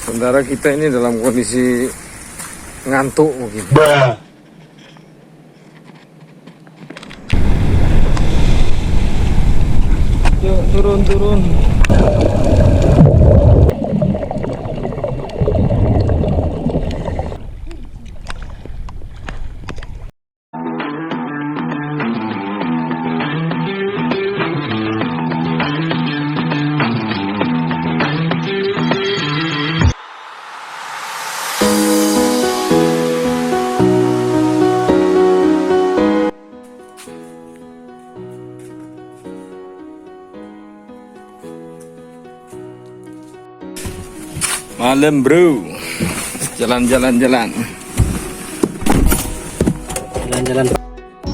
Sementara kita ini dalam kondisi ngantuk mungkin. Yuk turun. Malam bro, jalan-jalan.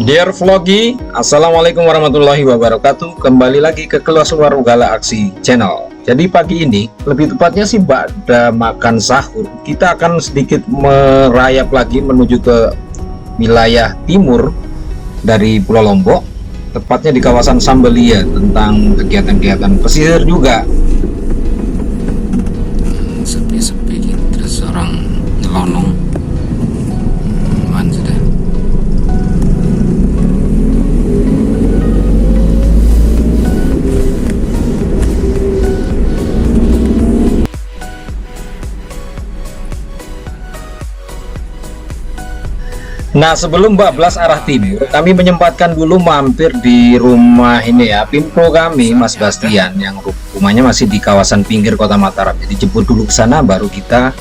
Dear Vlogi, Assalamualaikum warahmatullahi wabarakatuh. Kembali lagi ke Keluar Gala Aksi Channel. Jadi pagi ini, lebih tepatnya sih pada makan sahur, kita akan sedikit merayap lagi menuju ke wilayah timur dari Pulau Lombok, tepatnya di kawasan Sambelia, tentang kegiatan-kegiatan pesisir juga. Sepi-sepi gitu, terus orang nyelonong man sudah. Nah, sebelum bablas arah timur, kami menyempatkan dulu mampir di rumah ini ya, Pimpro kami, Mas Bastian, yang rumahnya masih di kawasan pinggir Kota Mataram. Jadi jemput dulu ke sana, baru kita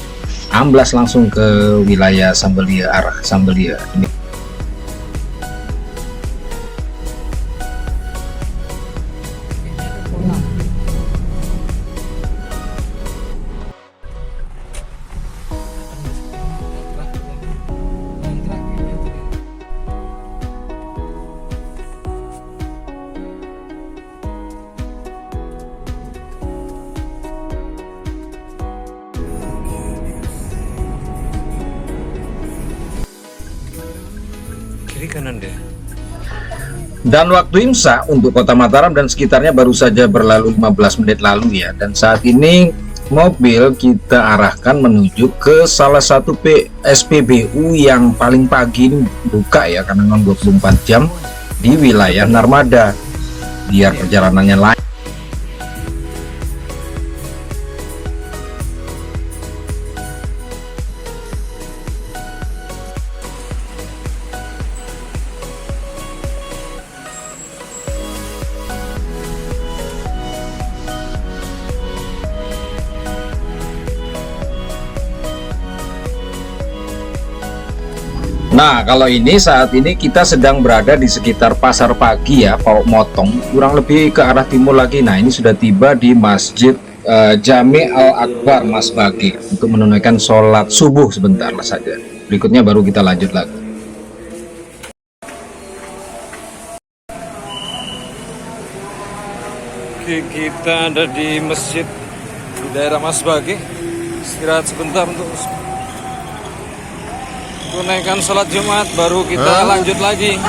amblas langsung ke wilayah Sambelia, arah Sambelia. Kiri kanan deh. Dan waktu imsak untuk Kota Mataram dan sekitarnya baru saja berlalu 15 menit lalu ya. Dan saat ini mobil kita arahkan menuju ke salah satu SPBU yang paling pagi ini buka ya, karena memang 24 jam di wilayah Narmada, biar perjalanannya lancar. Nah, kalau ini saat ini kita sedang berada di sekitar Pasar Pagi ya, Pau Motong, kurang lebih ke arah timur lagi. Nah, ini sudah tiba di Masjid Jami Al-Akbar Mas Bagi untuk menunaikan sholat subuh sebentar saja. Berikutnya baru kita lanjut lagi. Oke, kita ada di masjid di daerah Mas Bagi. Istirahat sebentar untuk tunaikan sholat Jumat, baru kita lanjut lagi.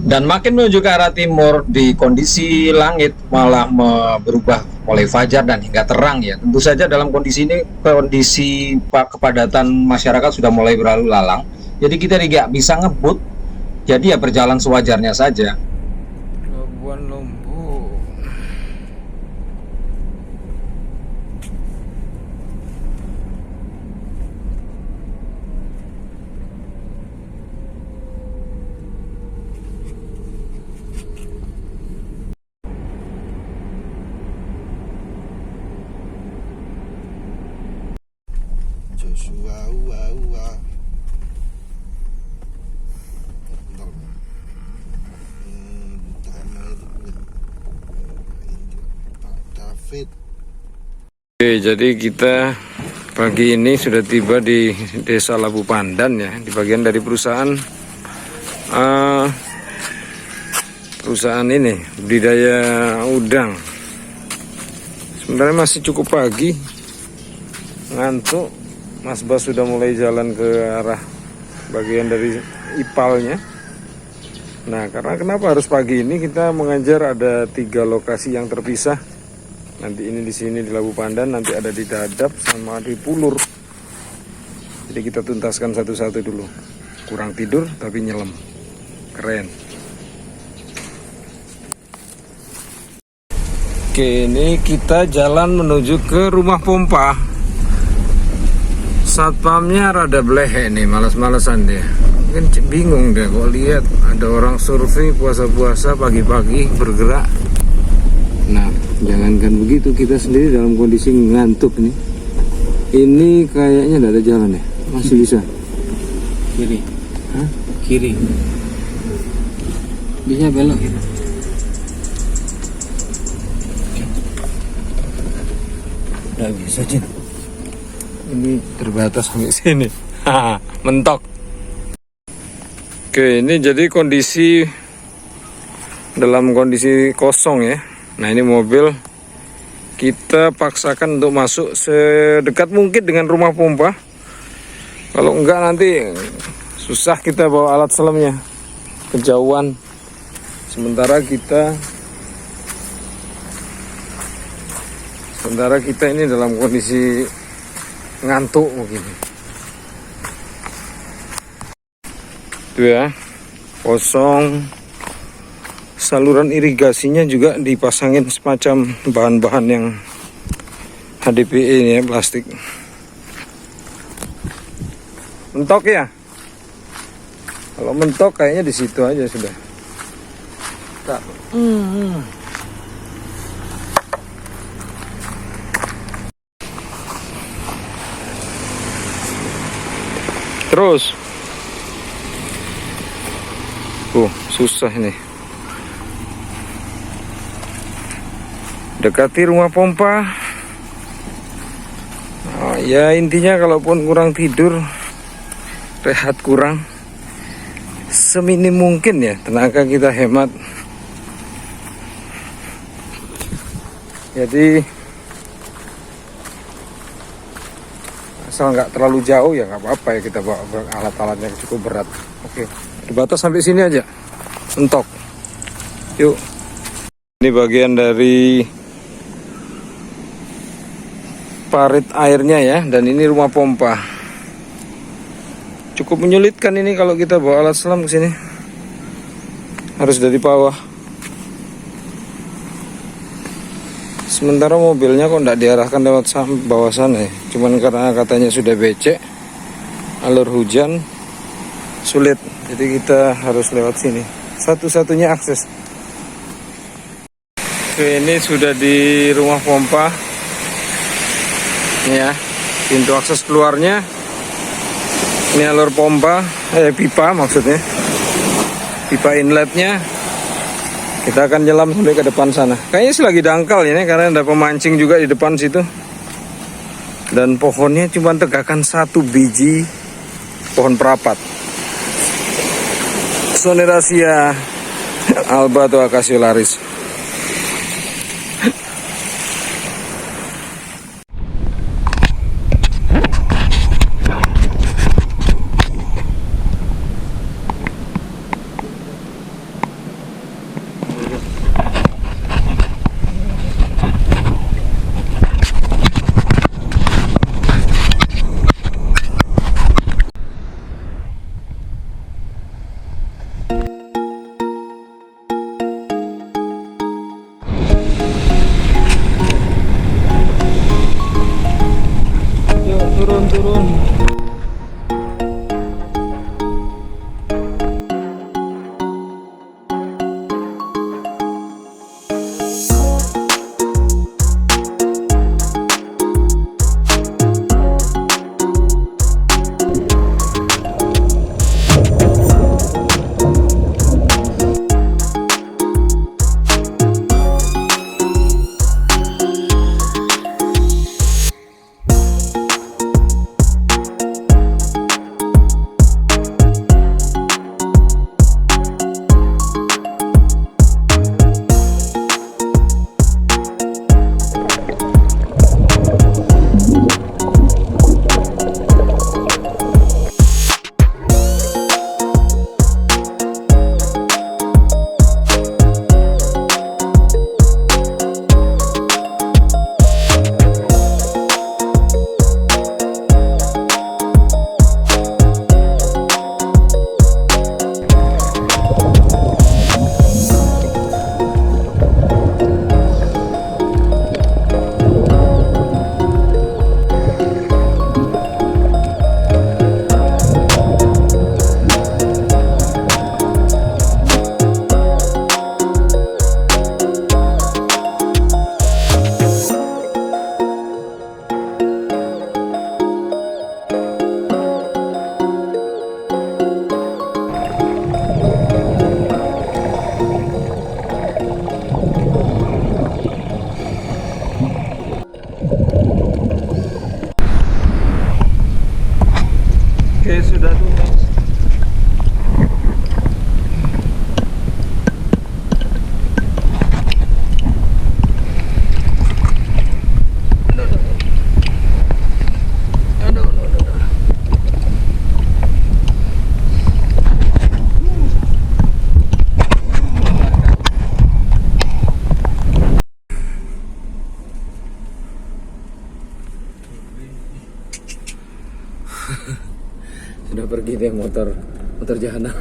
Dan makin menuju ke arah timur, di kondisi langit malah berubah mulai fajar dan hingga terang ya. Tentu saja dalam kondisi ini, kondisi kepadatan masyarakat sudah mulai berlalu lalang. Jadi kita tidak bisa ngebut, jadi ya berjalan sewajarnya saja. Pelabuhan Lombok. Oke, jadi kita pagi ini sudah tiba di Desa Labu Pandan ya, di bagian dari perusahaan ini budidaya udang. Sebenarnya masih cukup pagi, ngantuk. Mas Bas sudah mulai jalan ke arah bagian dari ipalnya. Nah, karena kenapa harus pagi ini? Kita mengejar ada 3 lokasi yang terpisah. Nanti ini di sini di Labu Pandan, nanti ada di Dadap sama di Pulur. Jadi kita tuntaskan satu-satu dulu. Kurang tidur tapi nyelam. Keren. Oke, ini kita jalan menuju ke rumah pompa. Satpamnya rada blehe nih, malas-malasan dia. Mungkin bingung deh kok lihat ada orang survei puasa-puasa pagi-pagi bergerak. Nah, jangankan begitu, kita sendiri dalam kondisi ngantuk nih. Ini kayaknya tidak ada jalan ya, masih bisa. Kiri. Hah? Kiri. Bisa belok ya. Nggak bisa, Cin. Ini terbatas sampai sini. Mentok. Oke, ini jadi dalam kondisi kosong ya. Nah, ini mobil kita paksakan untuk masuk sedekat mungkin dengan rumah pompa. Kalau enggak nanti susah kita bawa alat selamnya, kejauhan. Sementara kita ini dalam kondisi ngantuk begini. Itu ya, kosong. Saluran irigasinya juga dipasangin semacam bahan-bahan yang HDPE ini ya, plastik. Mentok ya? Kalau mentok kayaknya di situ aja sudah. Tak. Terus. Susah ini. Dekati rumah pompa. Oh, ya intinya kalaupun kurang tidur, rehat kurang, seminim mungkin ya tenaga kita hemat. Jadi asal nggak terlalu jauh ya nggak apa-apa ya, kita bawa alat-alatnya cukup berat. Oke, dibatas sampai sini aja, mentok. Yuk, ini bagian dari parit airnya ya, dan ini rumah pompa. Cukup menyulitkan ini kalau kita bawa alat selam ke sini. Harus dari bawah. Sementara mobilnya kok tidak diarahkan lewat bawah sana ya. Cuman karena katanya sudah becek, alur hujan sulit. Jadi kita harus lewat sini. Satu-satunya akses. Oke, ini sudah di rumah pompa. Ini ya, pintu akses keluarnya. Ini alur pompa, pipa maksudnya. Pipa inletnya. Kita akan nyelam sampai ke depan sana. Kayaknya sih lagi dangkal ini karena ada pemancing juga di depan situ. Dan pohonnya cuma tegakan 1 biji pohon perapat. Sonerasia alba atau acaciolaris. deh motor jahanam.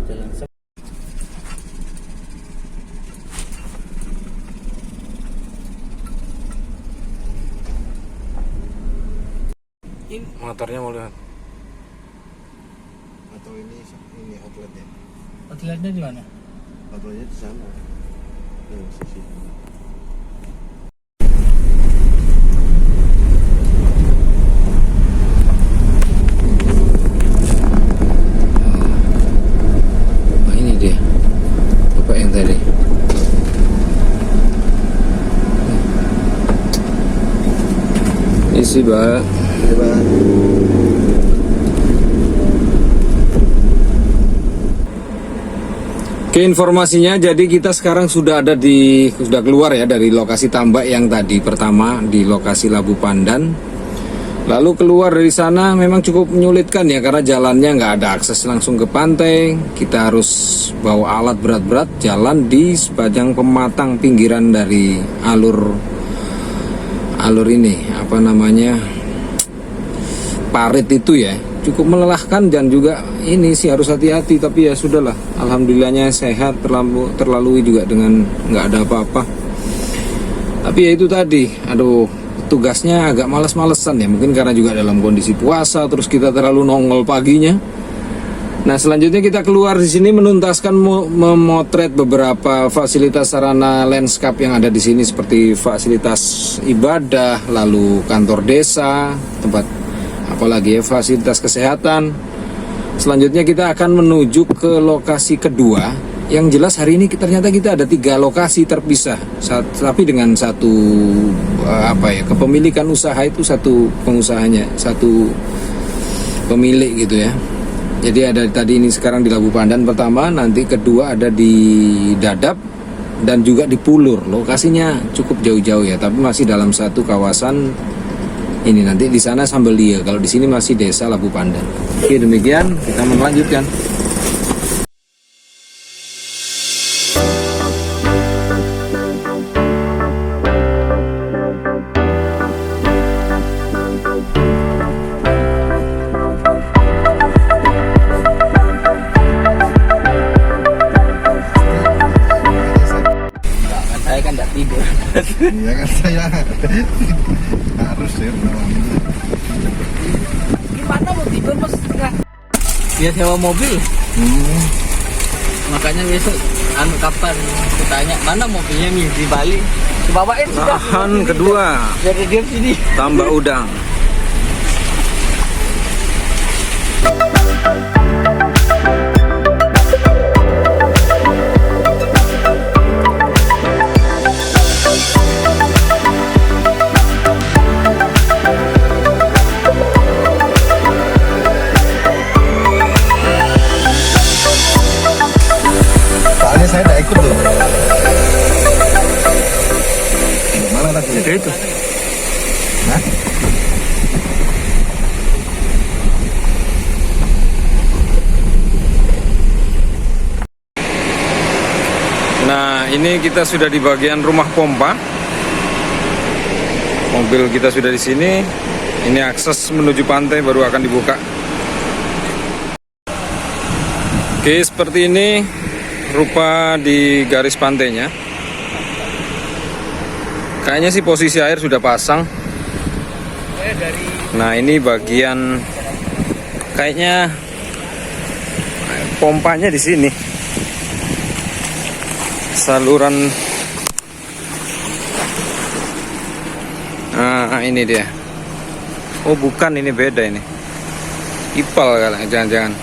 Jalan Motornya mau lihat. Atau ini outletnya? outletnya di mana? Outletnya di sana. Sisi. Nah, ini dia. Bapak yang tadi. Isi, Pak. Oke, informasinya jadi kita sekarang sudah keluar ya dari lokasi tambak yang tadi pertama di lokasi Labu Pandan. Lalu keluar dari sana memang cukup menyulitkan ya karena jalannya nggak ada akses langsung ke pantai. Kita harus bawa alat berat-berat jalan di sepanjang pematang pinggiran dari alur ini apa namanya parit itu ya. Cukup melelahkan dan juga ini sih harus hati-hati, tapi ya sudahlah, alhamdulillahnya sehat, terlalui juga dengan nggak ada apa-apa. Tapi ya itu tadi, aduh, tugasnya agak males-malesan ya, mungkin karena juga dalam kondisi puasa, terus kita terlalu nongol paginya. Nah, selanjutnya kita keluar di sini menuntaskan memotret beberapa fasilitas sarana landscape yang ada di sini seperti fasilitas ibadah, lalu kantor desa, tempat apalagi ya fasilitas kesehatan. Selanjutnya kita akan menuju ke lokasi kedua. Yang jelas hari ini ternyata kita ada 3 lokasi terpisah, tapi dengan satu kepemilikan usaha itu satu pengusahanya, satu pemilik gitu ya. Jadi ada tadi ini sekarang di Labu Pandan pertama, nanti kedua ada di Dadap dan juga di Pulur. Lokasinya cukup jauh-jauh ya, tapi masih dalam satu kawasan. Ini nanti di sana Sambelia, kalau di sini masih desa Labu Pandan. Oke, demikian kita melanjutkan. Saya kan nggak tidur. Iya kan saya harus ya. Gimana mau tidur mas? Dia sewa mobil. Makanya besok kapan kutanya mana mobilnya nih di Bali. Dibawain sudah. Lahan kedua, Jadi dia sini. tambak udang. Soalnya saya udah ikut tuh. Mana tadi? Itu. Hah? Nah, ini kita sudah di bagian rumah pompa. Mobil kita sudah di sini. Ini akses menuju pantai baru akan dibuka. Oke, seperti ini rupa di garis pantainya. Kayaknya sih posisi air sudah pasang. Nah, ini bagian kayaknya pompanya di sini. Saluran. Nah, ini dia. Oh, bukan, ini beda ini. Ipal kali, jangan-jangan.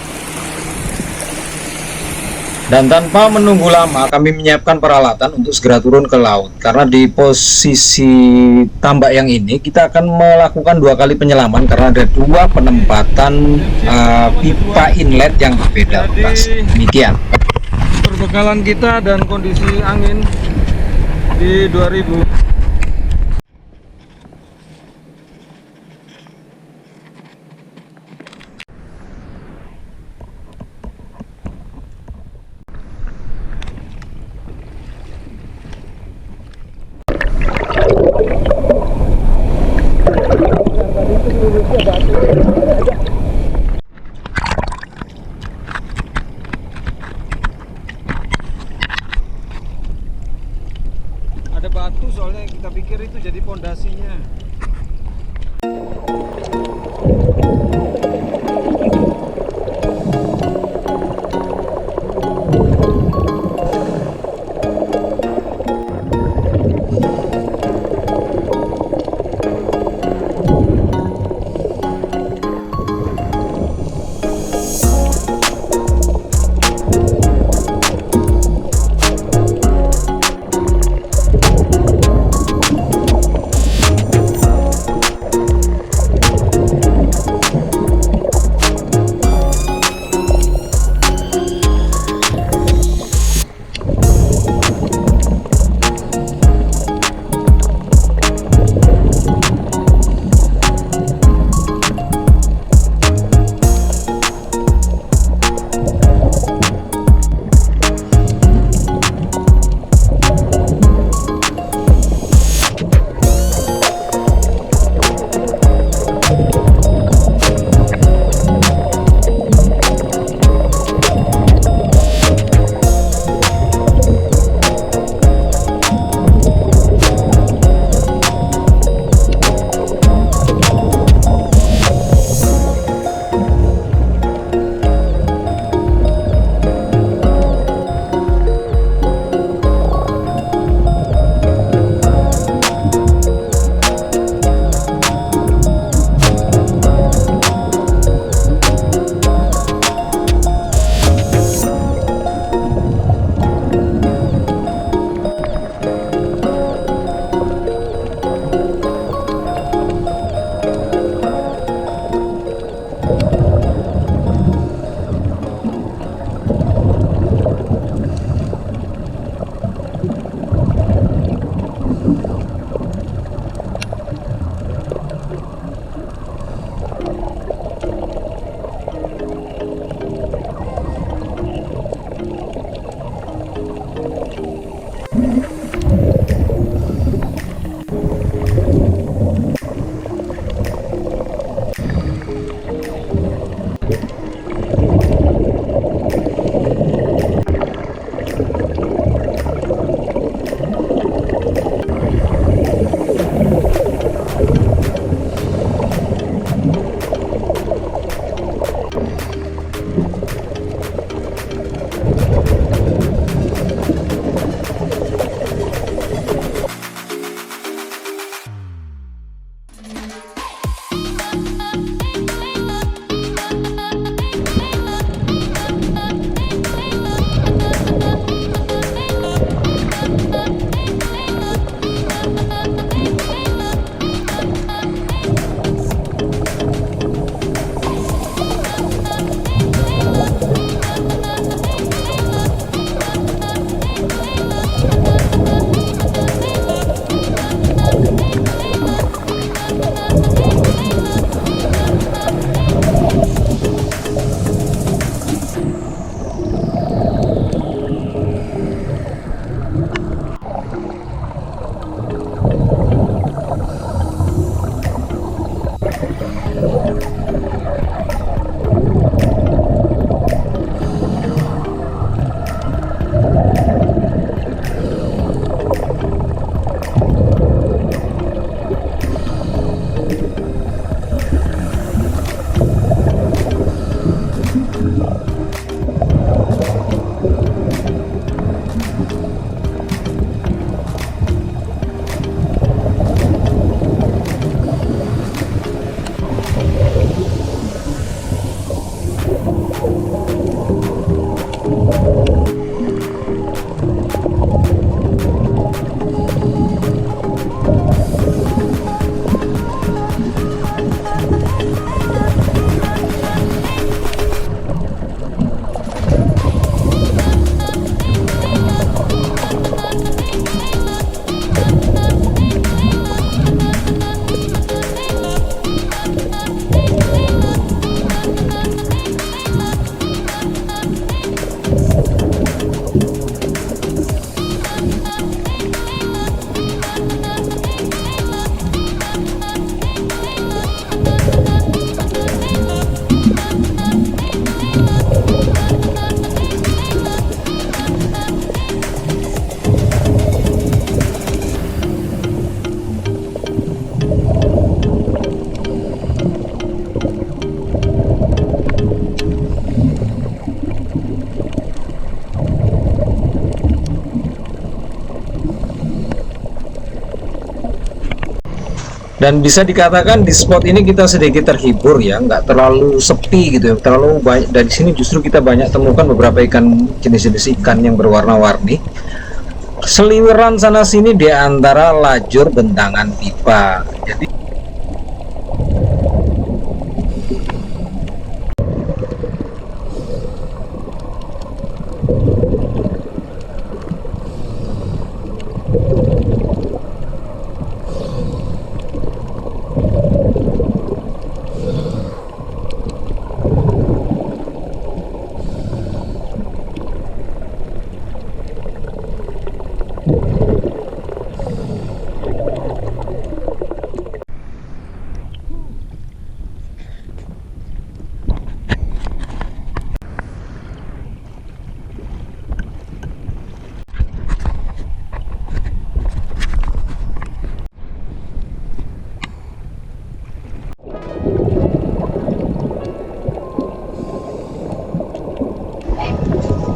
Dan tanpa menunggu lama, kami menyiapkan peralatan untuk segera turun ke laut. Karena di posisi tambak yang ini, kita akan melakukan 2 kali penyelaman karena ada 2 penempatan pipa inlet yang berbeda. Demikian perbekalan kita dan kondisi angin di 2000. Ada batu soalnya kita pikir itu jadi pondasinya. Dan bisa dikatakan di spot ini kita sedikit terhibur ya, nggak terlalu sepi gitu ya, terlalu banyak. Dari sini justru kita banyak temukan beberapa ikan, jenis-jenis ikan yang berwarna-warni. Seliweran sana sini di antara lajur bentangan pipa. Jadi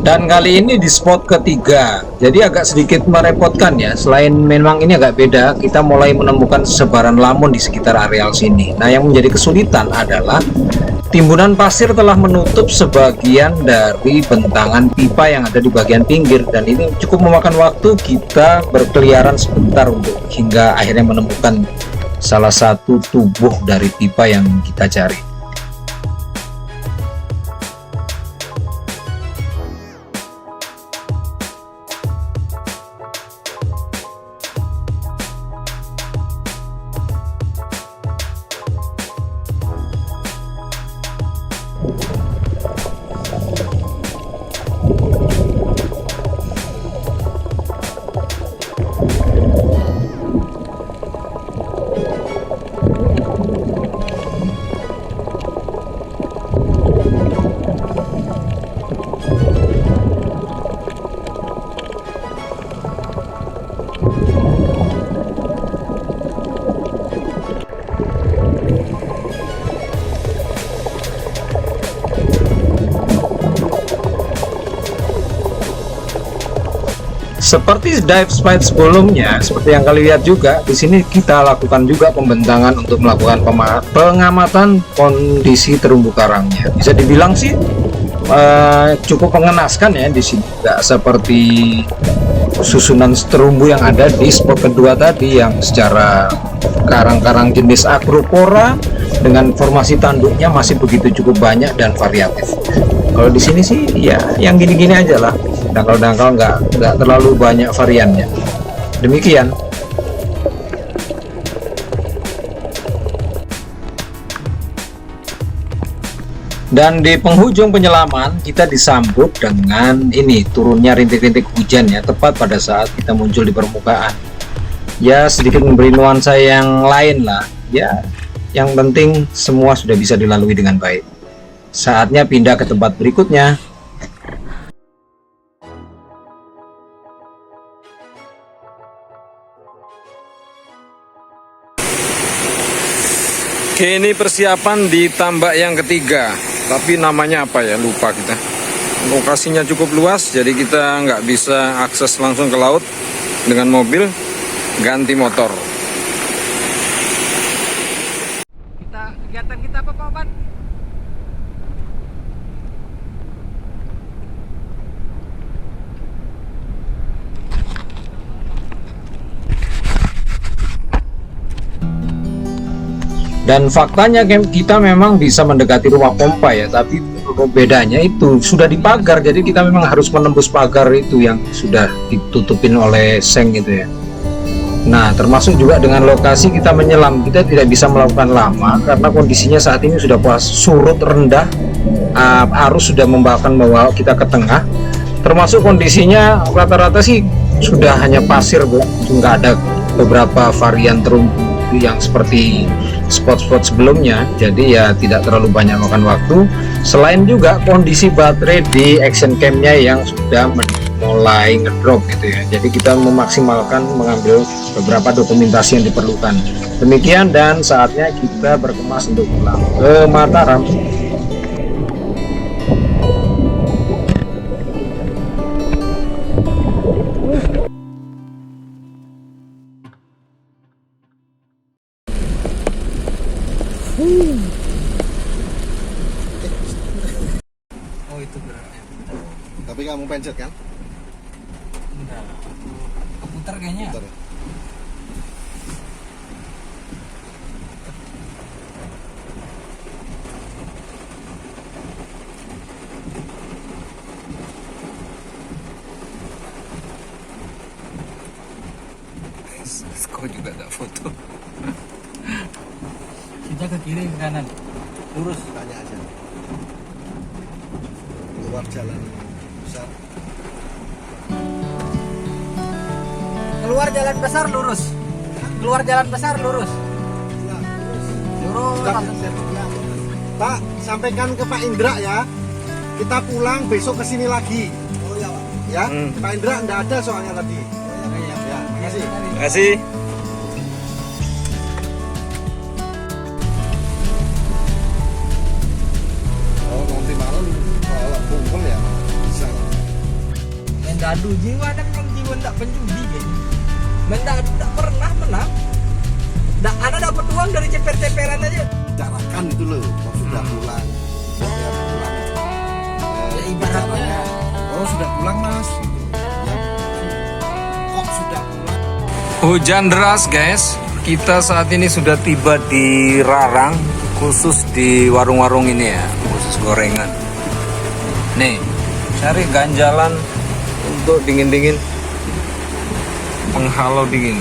dan kali ini di spot ketiga, jadi agak sedikit merepotkan ya. Selain memang ini agak beda, kita mulai menemukan sebaran lamun di sekitar areal sini. Nah, yang menjadi kesulitan adalah timbunan pasir telah menutup sebagian dari bentangan pipa yang ada di bagian pinggir, dan ini cukup memakan waktu kita berkeliaran sebentar untuk hingga akhirnya menemukan salah satu tubuh dari pipa yang kita cari. Seperti dive spot sebelumnya, seperti yang kalian lihat juga, di sini kita lakukan juga pembentangan untuk melakukan pengamatan kondisi terumbu karangnya. Bisa dibilang sih cukup mengenaskan ya di sini, nggak seperti susunan terumbu yang ada di spot kedua tadi yang secara karang-karang jenis Acropora dengan formasi tanduknya masih begitu cukup banyak dan variatif. Kalau di sini sih ya yang gini-gini aja lah, dangkal-dangkal, nggak terlalu banyak variannya. Demikian. Dan di penghujung penyelaman kita disambut dengan ini turunnya rintik-rintik hujan ya, tepat pada saat kita muncul di permukaan. Ya sedikit memberi nuansa yang lain lah ya, yang penting semua sudah bisa dilalui dengan baik. Saatnya pindah ke tempat berikutnya. Oke, ini persiapan di tambak yang ketiga, tapi namanya apa ya, lupa kita. Lokasinya cukup luas, jadi kita nggak bisa akses langsung ke laut dengan mobil, ganti motor. Kegiatan kita apa Pak Oban? Dan faktanya kita memang bisa mendekati rumah pompa ya, tapi bedanya itu sudah dipagar, jadi kita memang harus menembus pagar itu yang sudah ditutupin oleh seng gitu ya. Nah, termasuk juga dengan lokasi kita menyelam, kita tidak bisa melakukan lama karena kondisinya saat ini sudah surut rendah, arus sudah membawa kita ke tengah, termasuk kondisinya rata-rata sih sudah hanya pasir, nggak ada beberapa varian terumbu yang seperti spot-spot sebelumnya, jadi ya tidak terlalu banyak makan waktu. Selain juga kondisi baterai di action camnya yang sudah mulai ngedrop gitu ya, jadi kita memaksimalkan mengambil beberapa dokumentasi yang diperlukan. Demikian, dan saatnya kita berkemas untuk pulang ke Mataram. Tapi kamu pencet kan? Enggak. Keputar kayaknya. Bentar ya. Kau juga tak foto. Kita ke kiri ke kanan. Lurus. Tanya aja. Keluar jalan besar. Keluar jalan besar lurus. Keluar jalan besar lurus. Lurus. Pak, sampaikan ke Pak Indra ya. Kita pulang besok ke sini lagi. Oh iya, Pak. Ya, Pak Indra enggak ada soalnya tadi. Oh iya, ya. Makasih. Terima kasih. Oh, nanti malam kalau kumpul ya bisa. Mendadu jiwa dan memang jiwa tak penjudi kayaknya. Mendadu tak pernah menang. Ada dapat uang dari ceper-ceperan aja. Bicarakan itu loh, kok sudah pulang. Ya, pulang. Ya, ibaratnya. Oh sudah pulang mas. Gitu. Ya, kok sudah pulang? Hujan deras guys. Kita saat ini sudah tiba di Rarang, khusus di warung-warung ini ya, khusus gorengan. Nih, cari ganjalan untuk dingin-dingin, penghalau dingin.